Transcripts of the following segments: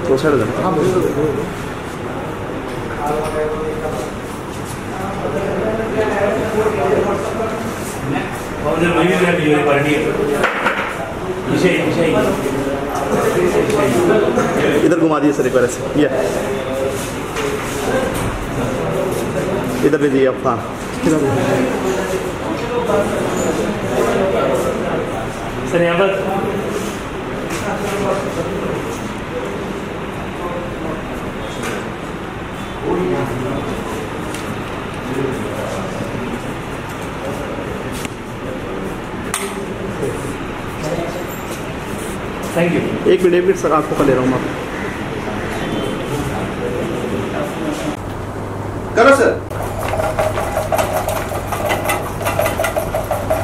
तो सर हाँ इधर घुमा दिए सर एक बार ऐसे, ये इधर भेजिए आप। हाँ सर यहाँ पर थैंक यू। एक मिनट सर, आपको कर ले रहा हूँ मैं। करो sir.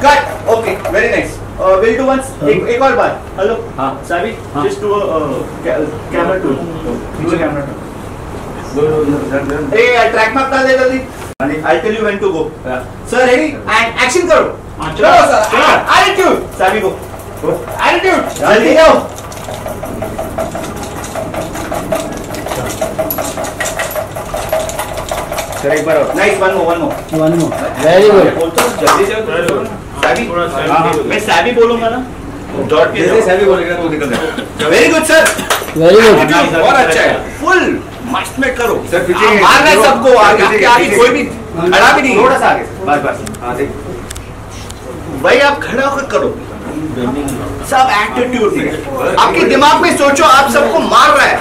Cut. Okay, very nice. Will do once. एक और बार। हेलो। हाँ साबी, just do camera tool. Do camera tool. A track map डाल दे जल्दी। I tell you when to go. Sir ready and action करो। चलो सर। एटीट्यूड साबी को। एटीट्यूड जल्दी जाओ। सर एक बार और। Nice, one more. Very good. बोलता हूँ जल्दी जाओ। साबी। मैं साबी बोलूंगा ना, डॉट के जैसे साबी बोलेगा तो निकल जाएगा। Very good sir, very good, बहुत अच्छा है। फुल मस्त में करो सर। पीछे मारना है सबको, आगे कोई भी खड़ा भी नहीं, थोड़ा सा आगे। बस हाँ देख भाई, आप खड़ा होकर करो। सब एटीट्यूड आपके दिमाग में सोचो, आप सबको मार रहा है।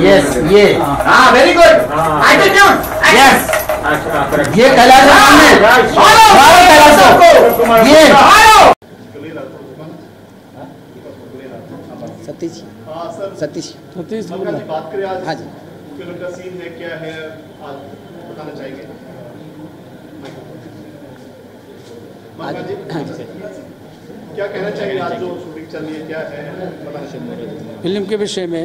यस, ये हाँ वेरी गुड। एटीट्यूड यस, ये कैलाश ये सतीश बात करें आज। हाँ जी, फिल्म का सीन है, क्या है आज बताना चाहेंगे? हाँ जी, क्या कहना चाहिए आज जो शूटिंग चल रही है, क्या है बताना चाहिए फिल्म के विषय में?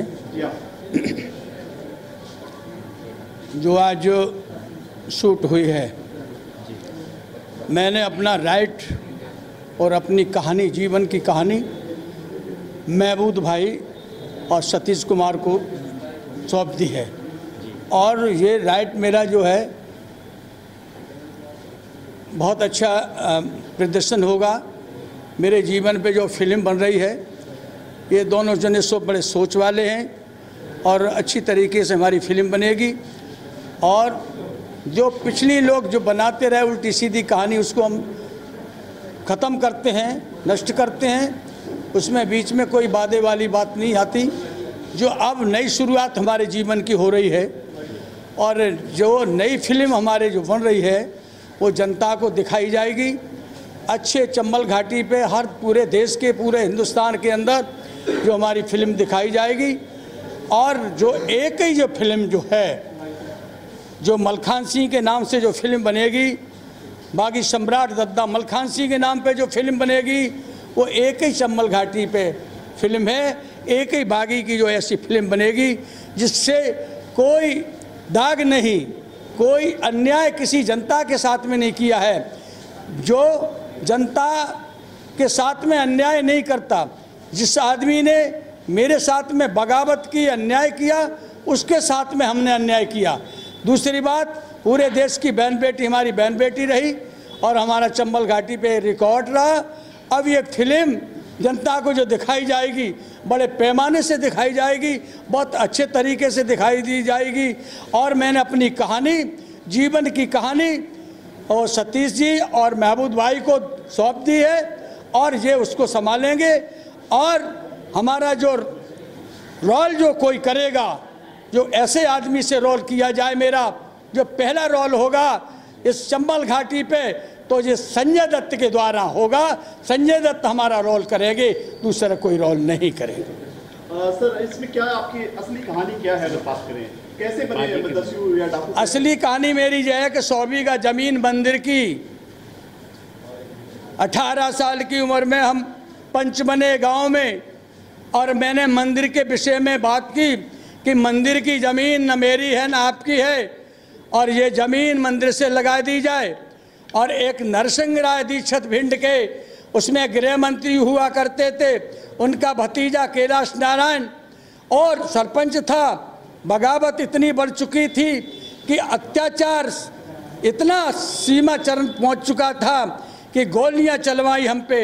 जो आज शूट हुई है, मैंने अपना राइट और अपनी कहानी, जीवन की कहानी महबूद भाई और सतीश कुमार को सौंप दी है। और ये राइट मेरा जो है बहुत अच्छा प्रदर्शन होगा। मेरे जीवन पे जो फिल्म बन रही है, ये दोनों जने सब बड़े सोच वाले हैं और अच्छी तरीके से हमारी फिल्म बनेगी। और जो पिछली लोग जो बनाते रहे उल्टी सीधी कहानी, उसको हम ख़त्म करते हैं, नष्ट करते हैं। उसमें बीच में कोई बाधे वाली बात नहीं आती। जो अब नई शुरुआत हमारे जीवन की हो रही है और जो नई फिल्म हमारे जो बन रही है, वो जनता को दिखाई जाएगी। अच्छे चंबल घाटी पे, हर पूरे देश के, पूरे हिंदुस्तान के अंदर जो हमारी फिल्म दिखाई जाएगी। और जो एक ही जो फिल्म जो है, जो मलखान सिंह के नाम से जो फिल्म बनेगी, बागी सम्राट दद्दा मलखान सिंह के नाम पे जो फिल्म बनेगी, वो एक ही चंबल घाटी पे फिल्म है। एक ही बागी की जो ऐसी फिल्म बनेगी जिससे कोई दाग नहीं, कोई अन्याय किसी जनता के साथ में नहीं किया है। जो जनता के साथ में अन्याय नहीं करता, जिस आदमी ने मेरे साथ में बगावत की, अन्याय किया, उसके साथ में हमने अन्याय किया। दूसरी बात, पूरे देश की बहन बेटी हमारी बहन बेटी रही और हमारा चंबल घाटी पे रिकॉर्ड रहा। अब ये फिल्म जनता को जो दिखाई जाएगी, बड़े पैमाने से दिखाई जाएगी, बहुत अच्छे तरीके से दिखाई दी जाएगी। और मैंने अपनी कहानी, जीवन की कहानी और सतीश जी और महबूद भाई को सौंप दी है और ये उसको संभालेंगे। और हमारा जो रोल जो कोई करेगा, जो ऐसे आदमी से रोल किया जाए, मेरा जो पहला रोल होगा इस चंबल घाटी पे, तो ये संजय दत्त के द्वारा होगा। संजय दत्त हमारा रोल करेंगे, दूसरा कोई रोल नहीं करेंगे। सर इसमें क्या आपकी असली कहानी क्या है, अगर बात करें कैसे बने दस्यु या डाकू? असली कहानी मेरी जो है कि 100 बीघा जमीन मंदिर की, 18 साल की उम्र में हम पंच बने गांव में, और मैंने मंदिर के विषय में बात की कि मंदिर की ज़मीन न मेरी है न आपकी है, और ये ज़मीन मंदिर से लगा दी जाए। और एक नरसिंह राय दीक्षित भिंड के, उसमें गृह मंत्री हुआ करते थे, उनका भतीजा कैलाश नारायण, और सरपंच था। बगावत इतनी बढ़ चुकी थी कि अत्याचार इतना सीमा चरण पहुंच चुका था कि गोलियां चलवाई हम पे,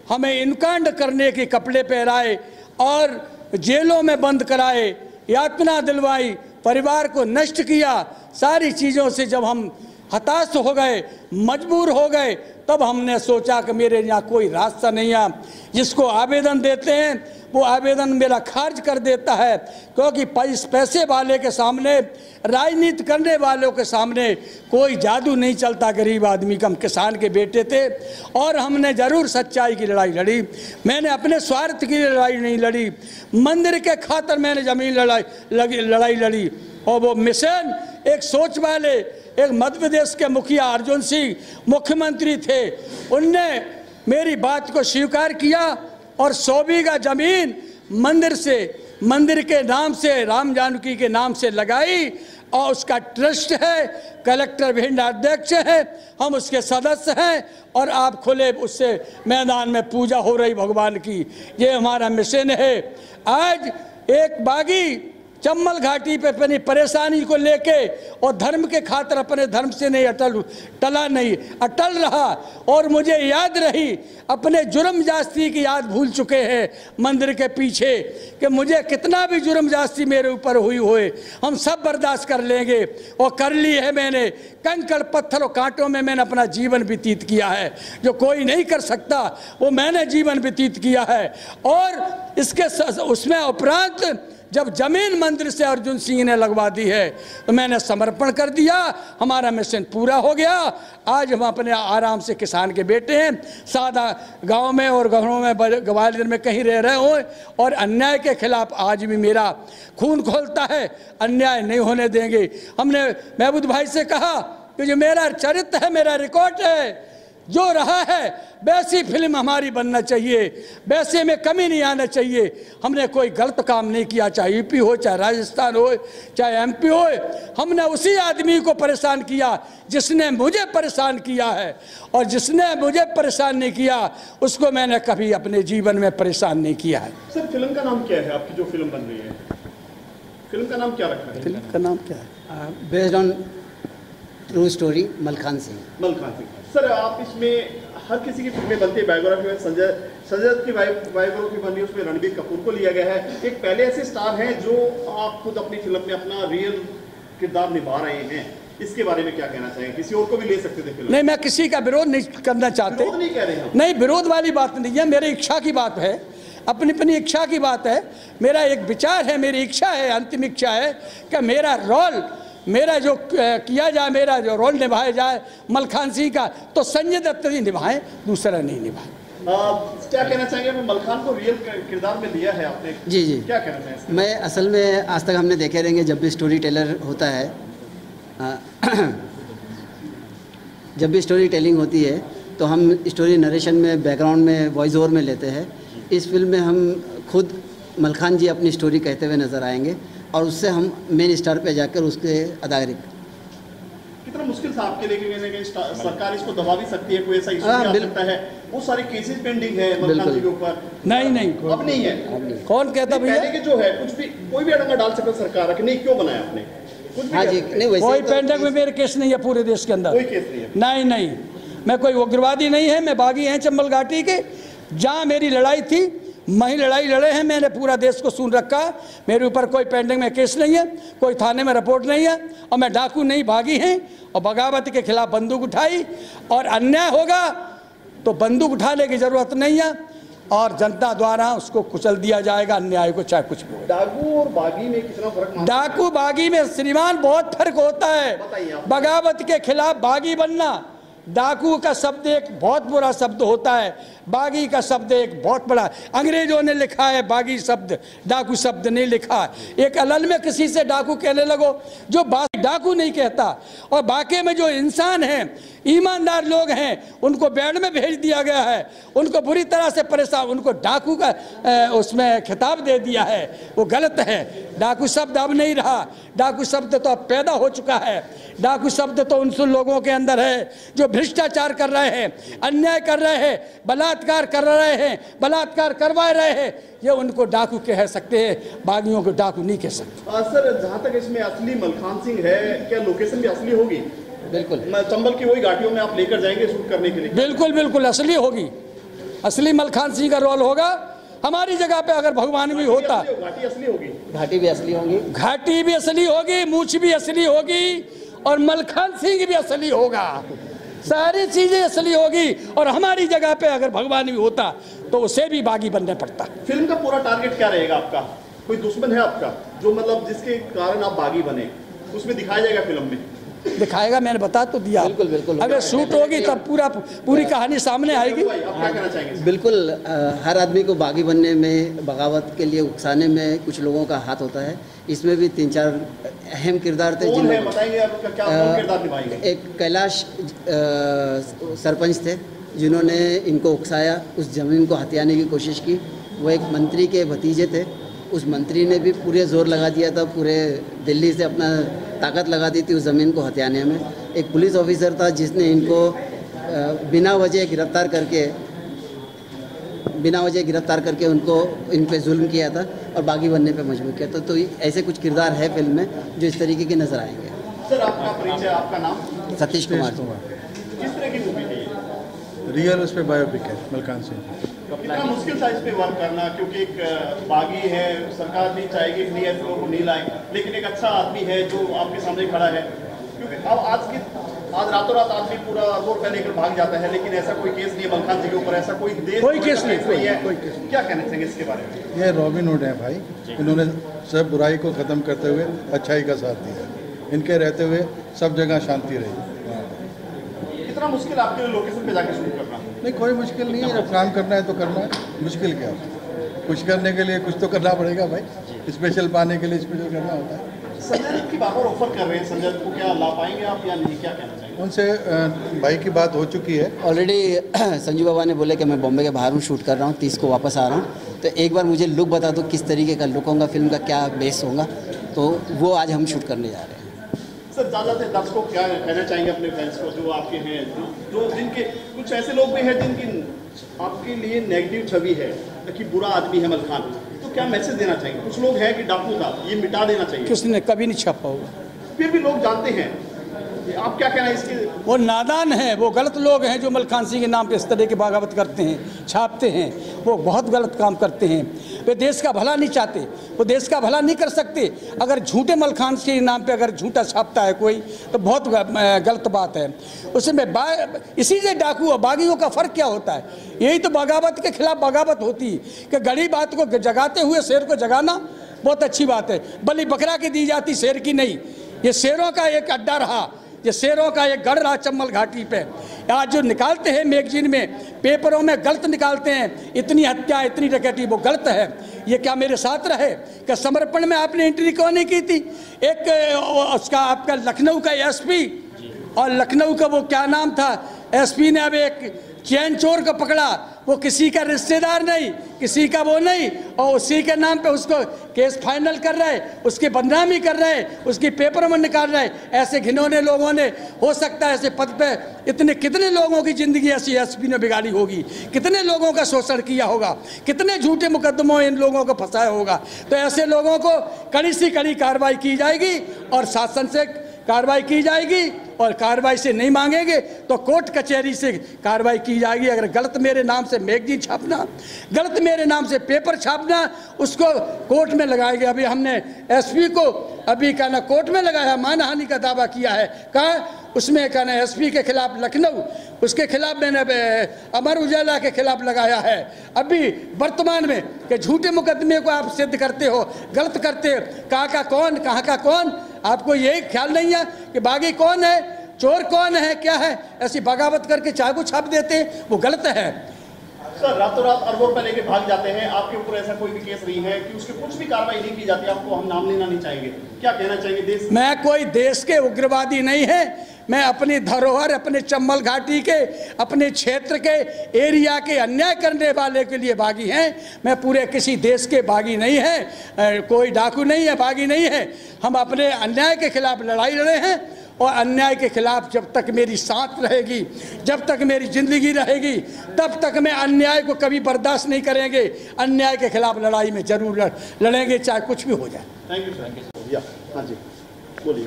हमें इनकांड करने के कपड़े पहराए और जेलों में बंद कराए, यातना दिलवाई, परिवार को नष्ट किया। सारी चीज़ों से जब हम हताश हो गए, मजबूर हो गए, तब हमने सोचा कि मेरे यहाँ कोई रास्ता नहीं है। जिसको आवेदन देते हैं वो आवेदन मेरा खारिज कर देता है, क्योंकि पैसे वाले के सामने, राजनीति करने वालों के सामने कोई जादू नहीं चलता। गरीब आदमी का, हम किसान के बेटे थे और हमने ज़रूर सच्चाई की लड़ाई लड़ी। मैंने अपने स्वार्थ की लड़ाई नहीं लड़ी, मंदिर के खातिर मैंने ज़मीन लड़ाई लड़ी। और वो मिशन एक सोच वाले, एक मध्य प्रदेश के मुखिया अर्जुन सिंह मुख्यमंत्री थे, उनने मेरी बात को स्वीकार किया और 100 बीघा जमीन मंदिर के नाम से, राम जानकी के नाम से लगाई और उसका ट्रस्ट है। कलेक्टर भिंड अध्यक्ष है, हम उसके सदस्य हैं और आप खुले उससे मैदान में पूजा हो रही भगवान की। ये हमारा मिशन है। आज एक बागी चम्बल घाटी पे अपनी परेशानी को लेके और धर्म के खातिर अपने धर्म से नहीं अटल रहा। और मुझे याद रही, अपने जुर्म जास्ती की याद भूल चुके हैं मंदिर के पीछे, कि मुझे कितना भी जुर्म जास्ती मेरे ऊपर हुई होए, हम सब बर्दाश्त कर लेंगे। और कर ली है मैंने। कंकड़ पत्थर और कांटों में मैंने अपना जीवन व्यतीत किया है, जो कोई नहीं कर सकता वो मैंने जीवन व्यतीत किया है। और इसके उसमें उपरांत जब जमीन मंदिर से अर्जुन सिंह ने लगवा दी है तो मैंने समर्पण कर दिया, हमारा मिशन पूरा हो गया। आज हम अपने आराम से किसान के बेटे हैं, सादा गांव में और घरों में, ग्वालियर में कहीं रह रहे हो, और अन्याय के खिलाफ आज भी मेरा खून खौलता है। अन्याय नहीं होने देंगे। हमने महबूद भाई से कहा कि जो मेरा चरित्र है, मेरा रिकॉर्ड है, जो रहा है वैसी फिल्म हमारी बनना चाहिए, वैसे में कमी नहीं आना चाहिए। हमने कोई गलत काम नहीं किया, चाहे यूपी हो, चाहे राजस्थान हो, चाहे एमपी हो। हमने उसी आदमी को परेशान किया जिसने मुझे परेशान किया है, और जिसने मुझे परेशान नहीं किया उसको मैंने कभी अपने जीवन में परेशान नहीं किया है। सर, फिल्म का नाम क्या है आपकी जो फिल्म बन रही है? फिल्म का नाम क्या रखा है? फिल्म का नाम क्या है? Based on true story Malkhan Singh. Malkhan Singh. Sir, आप इसमें हर किसी की फिल्में बनती है, बायोग्राफी में संजय दत्त की बायोग्राफी बनी है, उसमें रणबीर कपूर को लिया गया है। एक पहले ऐसे स्टार हैं जो आप खुद अपनी फिल्म में अपना रियल किरदार निभा रहे हैं, इसके बारे में क्या कहना चाहेंगे? किसी और को भी ले सकते थे फिल्म? नहीं, मैं किसी का विरोध नहीं करना चाहते। विरोध नहीं कह रहे हैं। नहीं, विरोध वाली बात नहीं है, मेरी इच्छा की बात है, अपनी इच्छा की बात है। मेरा एक विचार है, मेरी इच्छा है, अंतिम इच्छा है कि मेरा रोल, मेरा जो किया जाए, मेरा जो रोल निभाया जाए मलखान सिंह का, तो संजय दत्त ही निभाएं, दूसरा नहीं निभाए। क्या कहना चाहेंगे? मलखान को रियल किरदार में लिया है आपने। जी जी, क्या कहना चाहेंगे? मैं असल में आज तक हमने देखे रहेंगे, जब भी स्टोरी टेलर होता है, जब भी स्टोरी टेलिंग होती है तो हम स्टोरी नरेशन में, बैकग्राउंड में, वॉइस ओवर में लेते हैं। इस फिल्म में हम खुद मलखान जी अपनी स्टोरी कहते हुए नज़र आएंगे और उससे हम मेन स्टार पे जाकर उसके अदाकारी। कितना मुश्किल था आपके लिए, कि सरकार इसको दबा भी सकती है, कोई ऐसा इशू आ सकता है, वो सारे केसेस पेंडिंग है मलखान जी के ऊपर। नहीं, अब नहीं है। कौन कहता भैया? पहले के जो है कुछ भी, कोई भी अड़ंगा डाल सकता सरकार, कि नहीं क्यों बनाया आपने? हाँ जी, नहीं वैसे कोई पेंडिंग में मेरे केस नहीं है पूरे देश के अंदर, कोई केस नहीं है। नहीं, मैं कोई उग्रवादी नहीं है, मैं बागी हैं चंबल घाटी के। जहाँ मेरी लड़ाई थी, मैं लड़ाई लड़े हैं, मैंने पूरा देश को सुन रखा। मेरे ऊपर कोई पेंडिंग में केस नहीं है, कोई थाने में रिपोर्ट नहीं है, और मैं डाकू नहीं, भागी हैं। और बगावत के खिलाफ बंदूक उठाई, और अन्याय होगा तो बंदूक उठाने की जरूरत नहीं है, और जनता द्वारा उसको कुचल दिया जाएगा, अन्याय को, चाहे कुछ भी हो। डाकू और बागी में कितना फर्क? डाकू बागी में श्रीमान बहुत फर्क होता है। बगावत के खिलाफ बागी बनना, डाकू का शब्द एक बहुत बुरा शब्द होता है, बागी का शब्द एक बहुत बड़ा। अंग्रेजों ने लिखा है बागी शब्द, डाकू शब्द नहीं लिखा। एक अलल में किसी से डाकू कहने लगो, जो डाकू नहीं कहता। और बाकी में जो इंसान हैं, ईमानदार लोग हैं उनको बेड में भेज दिया गया है, उनको बुरी तरह से परेशान, उनको डाकू का उसमें खिताब दे दिया है, वो गलत है। डाकू शब्द अब नहीं रहा, डाकू शब्द तो अब पैदा हो चुका है। डाकू शब्द तो उन लोगों के अंदर है जो भ्रष्टाचार कर रहे हैं, अन्याय कर रहे हैं, बलात्कार कर रहे हैं, बलात्कार करवा रहे हैं, ये उनको डाकू कह सकते हैं, बागियों को डाकू नहीं कह सकते। सर जहाँ तक इसमें असली मलखान सिंह है, क्या लोकेशन भी असली होगी? बिल्कुल, चंबल की वही घाटियों में आप लेकर जाएंगे शूट करने के लिए? बिल्कुल बिल्कुल असली होगी, असली मलखान सिंह का रोल होगा। हमारी जगह पे अगर भगवान भी होता, घाटी असली होगी, घाटी भी असली होगी, घाटी भी असली होगी, मूछ भी असली होगी और मलखान सिंह भी असली होगा, सारी चीजें असली होगी। और हमारी जगह पे अगर भगवान भी होता तो उसे भी बागी बनना पड़ता। फिल्म का पूरा टारगेट क्या रहेगा आपका? कोई दुश्मन है आपका जो मतलब जिसके कारण आप बागी बने, उसमें दिखाया जाएगा फिल्म में? दिखाएगा, मैंने बता तो दिया। बिल्कुल बिल्कुल, अगर शूट होगी तब पूरी कहानी सामने आएगी। आप क्या कहना चाहेंगे? बिल्कुल, हर आदमी को बागी बनने में, बगावत के लिए उकसाने में कुछ लोगों का हाथ होता है। इसमें भी 3-4 अहम किरदार थे जिन्होंने बताएंगे आपका क्या किरदार निभाएंगे। एक कैलाश सरपंच थे जिन्होंने इनको उकसाया, उस ज़मीन को हथियाने की कोशिश की। वो एक मंत्री के भतीजे थे, उस मंत्री ने भी पूरे जोर लगा दिया था, पूरे दिल्ली से अपना ताकत लगा दी थी उस ज़मीन को हथियाने में। एक पुलिस ऑफिसर था जिसने इनको बिना वजह गिरफ्तार करके उनको इन पे जुल्म किया था और बागी बनने पे मजबूर किया था। तो ऐसे कुछ किरदार है फिल्म में जो इस तरीके के नज़र आएंगे। सर आपका परिचय, आपका नाम? सतीश कुमार। किस तरह की मूवी है ये? रियल उस पर बायोपिक है मलखान सिंह। कितना मुश्किल था इस पे वर्क करना, क्योंकि एक बागी है, सरकार नहीं चाहेगी कि ऐसे लोगों को नहीं लाए, लेकिन एक अच्छा आदमी है जो आपके सामने खड़ा है। क्योंकि अब आज रातों रात आदमी पूरा रोड पे लेकर भाग जाता है, लेकिन ऐसा कोई केस नहीं है मलखान जी के ऊपर, ऐसा कोई केस नहीं है। क्या कहना चाहेंगे इसके बारे में? ये रॉबिन हुड है भाई, इन्होंने सब बुराई को ख़त्म करते हुए अच्छाई का साथ दिया। इनके रहते हुए सब जगह शांति रही। कितना मुश्किल आपके लिए लोकेशन पे जाके शूट करना? नहीं, कोई मुश्किल नहीं है, जब काम करना है तो करना है। मुश्किल क्या? कुछ करने के लिए कुछ तो करना पड़ेगा भाई, स्पेशल पाने के लिए स्पेशल करना होता है। संजय दत्त की बार ऑफर कर रहे हैं, संजय दत्त को क्या ला पाएंगे आप या नहीं, क्या कहना चाहेंगे? उनसे भाई की बात हो चुकी है ऑलरेडी। संजू बाबा ने बोले कि मैं बॉम्बे के बाहर हूँ, शूट कर रहा हूँ, 30 को वापस आ रहा हूँ, तो एक बार मुझे लुक बता दो किस तरीके का लुक होगा, फिल्म का क्या बेस होगा, तो वो आज हम शूट करने जा रहे हैं। सर ज़्यादा से दर्शकों को क्या कहना चाहेंगे अपने फैंस को जो आपके हैं, जो जिनके कुछ ऐसे लोग भी हैं जिनकी आपके लिए नेगेटिव छवि है कि बुरा आदमी है मलखान, तो क्या मैसेज देना चाहिए? कुछ लोग हैं कि डाकू था, ये मिटा देना चाहिए। किसने कभी नहीं छापा होगा, फिर भी लोग जानते हैं, आप क्या कहना है इसके? वो नादान हैं, वो गलत लोग हैं जो मलखान सिंह के नाम पे इस तरह की बगावत करते हैं, छापते हैं, वो बहुत गलत काम करते हैं। वे देश का भला नहीं चाहते, वो देश का भला नहीं कर सकते। अगर झूठे मलखान सिंह के नाम पे अगर झूठा छापता है कोई तो बहुत गलत बात है। उसमें इसी से डाकू और बागियों का फ़र्क क्या होता है? यही तो बगावत के खिलाफ बगावत होती है कि गड़ी बात को जगाते हुए शेर को जगाना बहुत अच्छी बात है। बलि बकरा की दी जाती, शेर की नहीं। ये शेरों का एक अड्डा रहा, ये शेरों का एक गढ़ रहा चंबल घाटी पे। आज जो निकालते हैं मैगजीन में, पेपरों में गलत निकालते हैं, इतनी हत्या, इतनी डकैती, वो गलत है। ये क्या मेरे साथ रहे कि समर्पण में आपने एंट्री क्यों नहीं की थी? एक उसका आपका लखनऊ का एसपी, और लखनऊ का वो क्या नाम था, एसपी ने अब एक चैन चोर को पकड़ा, वो किसी का रिश्तेदार नहीं, किसी का वो नहीं, और उसी के नाम पे उसको केस फाइनल कर रहे, उसकी बदनामी कर रहे, उसकी पेपर में निकाल रहे। ऐसे घिनौने लोगों ने, हो सकता है ऐसे पद पे इतने कितने लोगों की ज़िंदगी ऐसी एसपी ने बिगाड़ी होगी, कितने लोगों का शोषण किया होगा, कितने झूठे मुकदमों इन लोगों को फंसाया होगा। तो ऐसे लोगों को कड़ी से कड़ी कार्रवाई की जाएगी और शासन से कार्रवाई की जाएगी, और कार्रवाई से नहीं मांगेंगे तो कोर्ट कचहरी से कार्रवाई की जाएगी। अगर गलत मेरे नाम से मैगजीन छापना, गलत मेरे नाम से पेपर छापना, उसको कोर्ट में लगाएंगे। अभी हमने एसपी को अभी कहना कोर्ट में लगाया, मानहानि का दावा किया है। कहा उसमें कहना एसपी के खिलाफ लखनऊ, उसके खिलाफ मैंने अमर उजाला के खिलाफ लगाया है। अभी वर्तमान में कि झूठे मुकदमे को आप सिद्ध करते हो, गलत करते हो, कहाँ का कौन, कहाँ का कौन, आपको यही ख्याल नहीं है कि बागी कौन है, चोर कौन है, क्या है। ऐसी बगावत करके चाकू छाप देते हैं, वो गलत है। सर रातों रात अरबों रुपए लेके भाग जाते हैं, आपके ऊपर ऐसा कोई भी केस नहीं है कि उसके कुछ भी कार्रवाई नहीं की जाती? आपको हम नाम लेना नहीं चाहेंगे, क्या कहना चाहेंगे? देश, मैं कोई देश के उग्रवादी नहीं है, मैं अपनी धरोहर, अपने चंबल घाटी के, अपने क्षेत्र के, एरिया के अन्याय करने वाले के लिए बागी हैं। मैं पूरे किसी देश के बागी नहीं है, कोई डाकू नहीं है, बागी नहीं है। हम अपने अन्याय के खिलाफ लड़ाई लड़े हैं और अन्याय के खिलाफ जब तक मेरी सांस रहेगी, जब तक मेरी जिंदगी रहेगी, तब तक मैं अन्याय को कभी बर्दाश्त नहीं करेंगे। अन्याय के खिलाफ लड़ाई में जरूर लड़ेंगे, चाहे कुछ भी हो जाए। Thank you sir. हाँ जी बोलिए।